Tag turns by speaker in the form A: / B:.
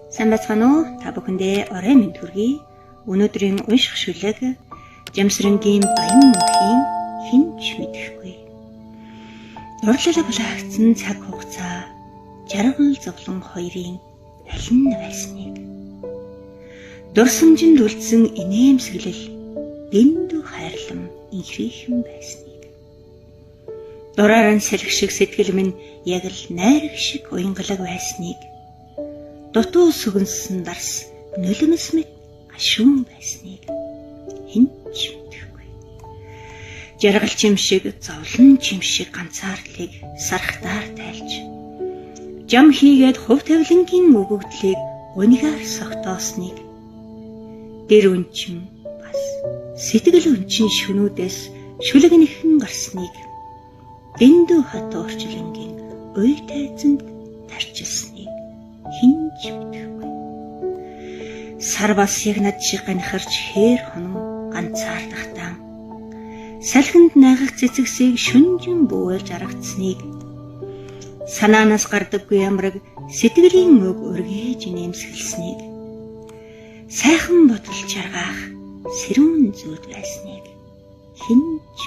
A: Сайн байцгаана уу? Та бүхэндээ орой мэнд хүргэе. Өнөөдрийн унших шүлэг Жамсрангийн Баян мөнхийн хинч мэдэхгүй. Дурлалаа булаагдсан цаг хугацаа жаргал зовлон хоёрын аль нь байсныг. Дурсамжинд үлдсэн инээмсэглэл дэндүү хайрлам инхрийхэн байсныг. Дураараа салхи шиг сэтгэл минь яг л найраг шиг уянгалаг байсныг. Дутуу сүгэнсэн дарс нулимс мэт гашуун байсныг хинч мэдэхгүй. Жаргал чим шиг зовлон чим шиг ганцаарлыг сархтаар тайлж жам хийгээд хувь тавилангийн өгөгдлийг унигаар согтоосныг дэр үнчим бас сэтгэл үнчин шүнүүдээс шүлэг нэхэн гарсныг дэндүү хат орчлонгийн уй тайзанд тарчилсныг хинч мэдэхгүй. Сар бас яг над шиг ганхарч хээр хонон ганцаардахтаа салхинд найгах цэцэгсийг шүнжин бүүэлж аргацсныг санаанаас гардаггүй ямраг сэтгэлийн өг өргээж нэмсгэлснийг сайхан бодол жаргах сэрүүн зүйл байсныг хинч